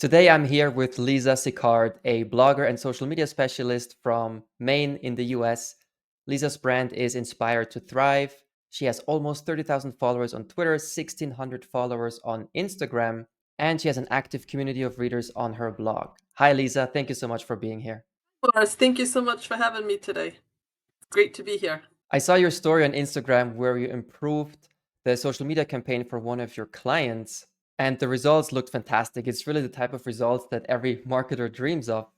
Today I'm here with Lisa Sicard, a blogger and social media specialist from Maine in the US. Lisa's brand is Inspired to Thrive. She has almost 30,000 followers on Twitter, 1,600 followers on Instagram, and she has an active community of readers on her blog. Hi, Lisa. Thank you so much for being here. Boris, thank you so much for having me today. Great to be here. I saw your story on Instagram where you improved the social media campaign for one of your clients, and the results looked fantastic. It's really the type of results that every marketer dreams of.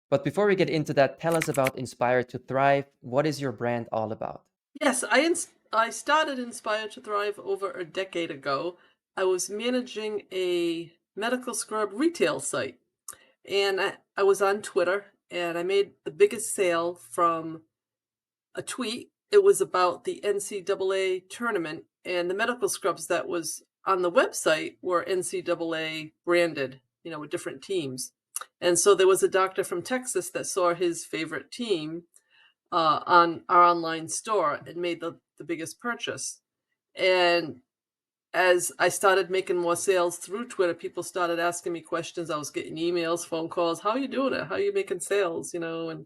But before we get into that, tell us about Inspire to Thrive. What is your brand all about? Yes, I started Inspire to Thrive over a decade ago. I was managing a medical scrub retail site, and I was on Twitter, and I made the biggest sale from a tweet. It was about the NCAA tournament, and the medical scrubs that was on the website were NCAA branded, with different teams. And so there was a doctor from Texas that saw his favorite team on our online store and made the biggest purchase. And as I started making more sales through Twitter, people started asking me questions. I was getting emails, phone calls. How are you doing it? How are you making sales? And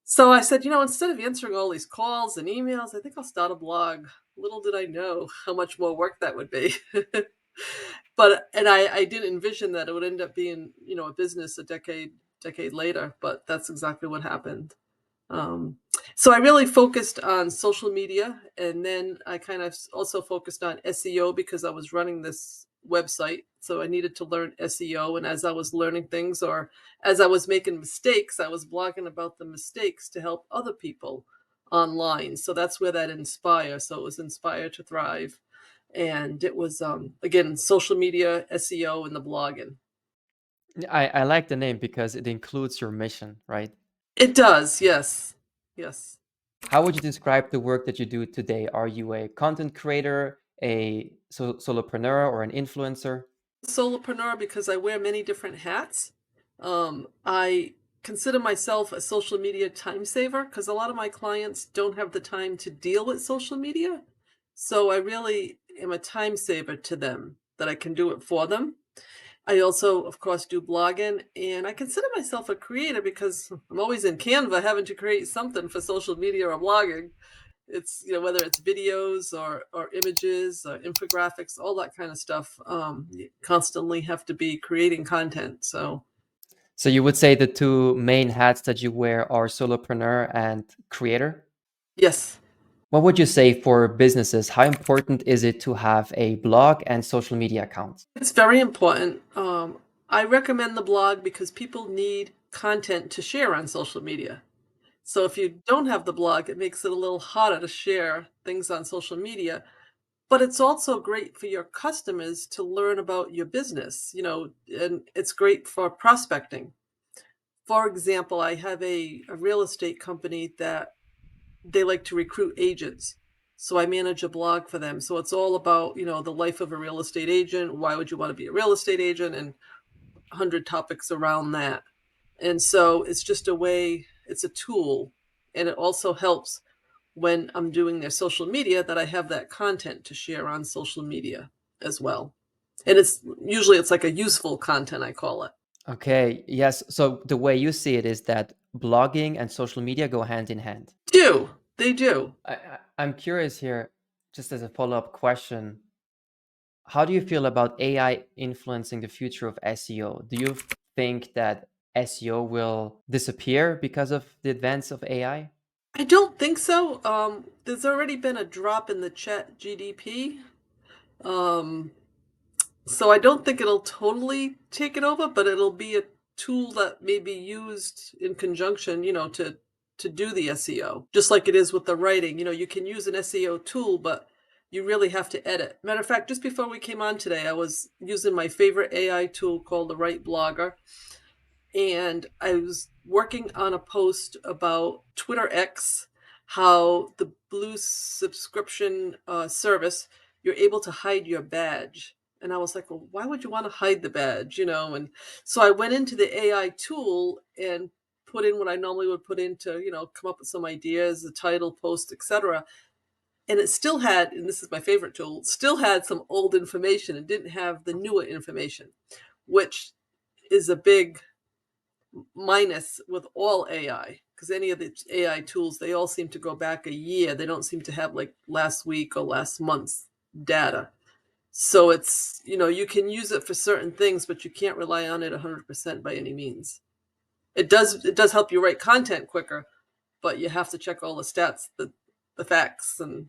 so I said, instead of answering all these calls and emails, I think I'll start a blog. Little did I know how much more work that would be. And I didn't envision that it would end up being, a business a decade later, but that's exactly what happened. Um, so I really focused on social media, and then I kind of also focused on SEO because I was running this website. So I needed to learn SEO. And as I was learning things, or as I was making mistakes, I was blogging about the mistakes to help other people online. So that's where that Inspire. So it was Inspire to Thrive. And it was, again, social media, SEO, and the blogging. I like the name because it includes your mission, right? It does. Yes. Yes. How would you describe the work that you do today? Are you a content creator, a solopreneur, or an influencer? Solopreneur because I wear many different hats. I consider myself a social media time saver because a lot of my clients don't have the time to deal with social media. So I really am a time saver to them that I can do it for them. I also, of course, do blogging, and I consider myself a creator because I'm always in Canva having to create something for social media or blogging. It's, whether it's videos or images or infographics, all that kind of stuff. You constantly have to be creating content. So So you would say the two main hats that you wear are solopreneur and creator? yes, What would you say for businesses? How important is it to have a blog and social media accounts? it's very important. I recommend the blog because people need content to share on social media. So if you don't have the blog, it makes it a little harder to share things on social media. But it's also great for your customers to learn about your business, and it's great for prospecting. For example, I have a real estate company that they like to recruit agents. So I manage a blog for them. So it's all about, the life of a real estate agent. Why would you want to be a real estate agent? And 100 topics around that. And so it's just a way, it's a tool. And it also helps when I'm doing their social media that I have that content to share on social media as well. And it's like a useful content, I call it. Okay, yes. So the way you see it is that blogging and social media go hand in hand. Do they do? I'm curious here, just as a follow-up question, how do you feel about AI influencing the future of SEO? Do you think that SEO will disappear because of the advance of AI? I don't think so. There's already been a drop in the chat GDP. Um, so I don't think it'll totally take it over, but it'll be a tool that may be used in conjunction, to do the SEO. Just like it is with the writing. You can use an SEO tool, but you really have to edit. Matter of fact, just before we came on today, I was using my favorite AI tool called the Right Blogger, and I was working on a post about Twitter X, how the blue subscription service, you're able to hide your badge. And I was like, well, why would you want to hide the badge? And so I went into the AI tool and put in what I normally would put in to, come up with some ideas, the title, post, etc. And it still had, and this is my favorite tool, still had some old information and didn't have the newer information, which is a big minus with all AI, because any of the AI tools, they all seem to go back a year. They don't seem to have like last week or last month's data. So it's, you can use it for certain things, but you can't rely on it 100% by any means. It does help you write content quicker, but you have to check all the stats, the facts, and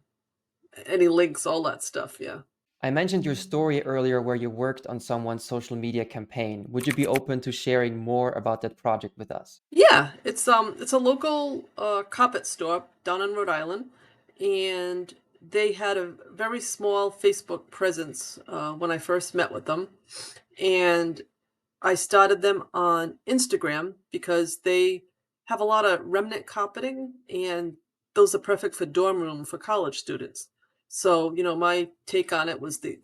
any links, all that stuff. Yeah. I mentioned your story earlier where you worked on someone's social media campaign. Would you be open to sharing more about that project with us? Yeah, it's a local carpet store down in Rhode Island, and they had a very small Facebook presence when I first met with them, and I started them on Instagram because they have a lot of remnant carpeting, and those are perfect for dorm room for college students. So, my take on it was the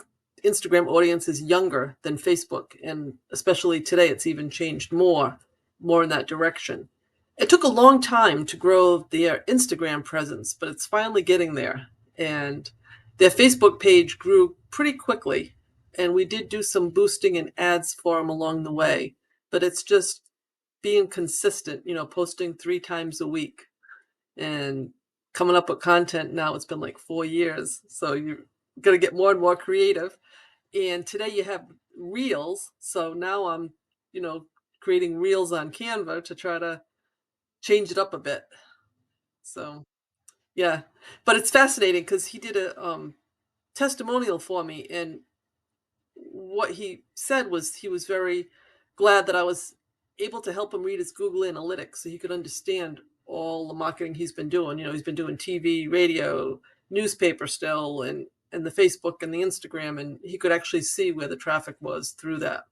Instagram audience is younger than Facebook, and especially today, it's even changed more in that direction. It took a long time to grow their Instagram presence, but it's finally getting there. And their Facebook page grew pretty quickly, and we did do some boosting and ads for them along the way, but it's just being consistent, posting 3 times a week and coming up with content. Now it's been like 4 years, so you're going to get more and more creative. And today you have reels, so now I'm you know creating reels on Canva to try to change it up a bit. So yeah, but it's fascinating because he did a testimonial for me, and what he said was he was very glad that I was able to help him read his Google Analytics so he could understand all the marketing he's been doing. He's been doing TV, radio, newspaper still, and the Facebook and the Instagram, and he could actually see where the traffic was through that.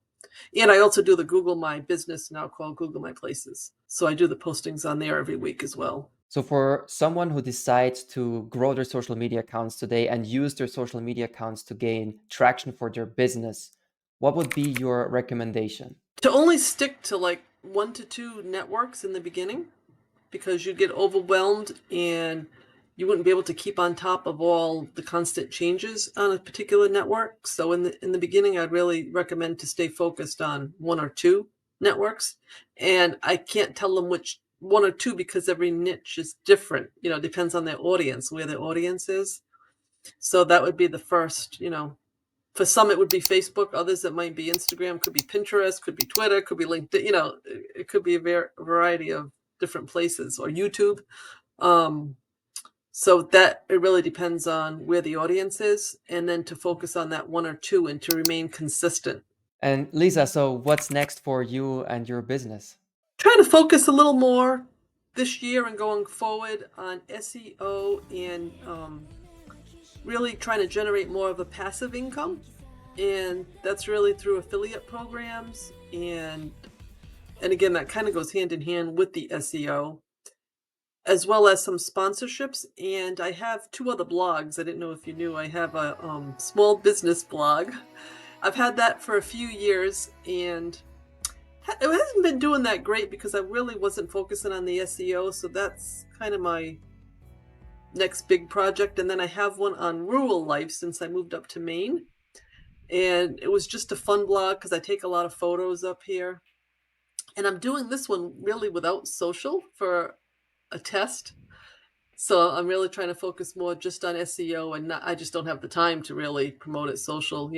And I also do the Google My Business, now called Google My Places. So I do the postings on there every week as well. So, for someone who decides to grow their social media accounts today and use their social media accounts to gain traction for their business, what would be your recommendation? To only stick to like 1 to 2 networks in the beginning, because you'd get overwhelmed and you wouldn't be able to keep on top of all the constant changes on a particular network. So in the beginning, I'd really recommend to stay focused on 1 or 2 networks. And I can't tell them which 1 or 2 because every niche is different. It depends on their audience, where their audience is. So that would be the first. For some it would be Facebook, others it might be Instagram, could be Pinterest, could be Twitter, could be LinkedIn. It could be a variety of different places, or YouTube. Um, so that it really depends on where the audience is, and then to focus on that 1 or 2 and to remain consistent. And Lisa, so what's next for you and your business? Trying to focus a little more this year and going forward on SEO, and really trying to generate more of a passive income. And that's really through affiliate programs. And again, that kind of goes hand in hand with the SEO, as well as some sponsorships. And I have 2 other blogs. I didn't know if you knew. I have a small business blog. I've had that for a few years, and it hasn't been doing that great because I really wasn't focusing on the SEO. So that's kind of my next big project. And then I have one on rural life since I moved up to Maine. And it was just a fun blog because I take a lot of photos up here. And I'm doing this one really without social for a test. So I'm really trying to focus more just on SEO, and I just don't have the time to really promote it social.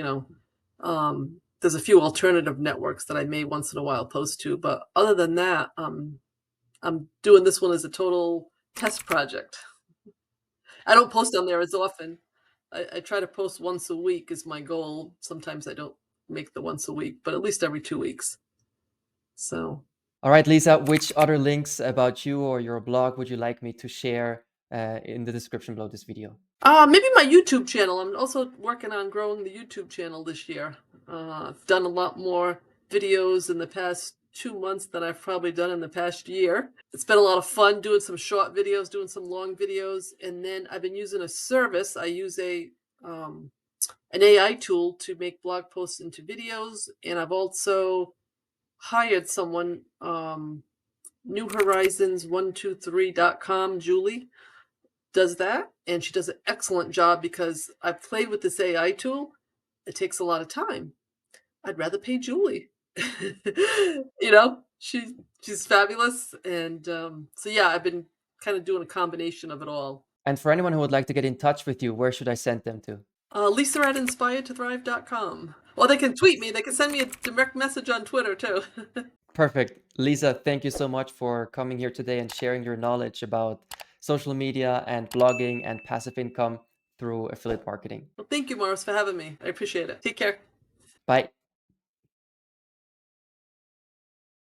There's a few alternative networks that I may once in a while post to, but other than that, I'm doing this one as a total test project. I don't post on there as often. I try to post once a week is my goal. Sometimes I don't make the once a week, but at least every 2 weeks. So All right, Lisa, which other links about you or your blog would you like me to share in the description below this video? maybe my YouTube channel. I'm also working on growing the YouTube channel this year. I've done a lot more videos in the past 2 months than I've probably done in the past year. It's been a lot of fun doing some short videos, doing some long videos, and then I've been using a service. I use an AI tool to make blog posts into videos, and I've also hired someone, New Horizons 123.com, Julie does that, and she does an excellent job because I've played with this AI tool. It takes a lot of time. I'd rather pay Julie. You know, she's fabulous, and, so yeah, I've been kinda doing a combination of it all. And for anyone who would like to get in touch with you, where should I send them to? Lisa at inspiredtothrive.com. Well, they can tweet me, they can send me a direct message on Twitter too. Perfect. Lisa, thank you so much for coming here today and sharing your knowledge about social media and blogging and passive income through affiliate marketing. Well, thank you, Morris, for having me. I appreciate it. Take care. Bye.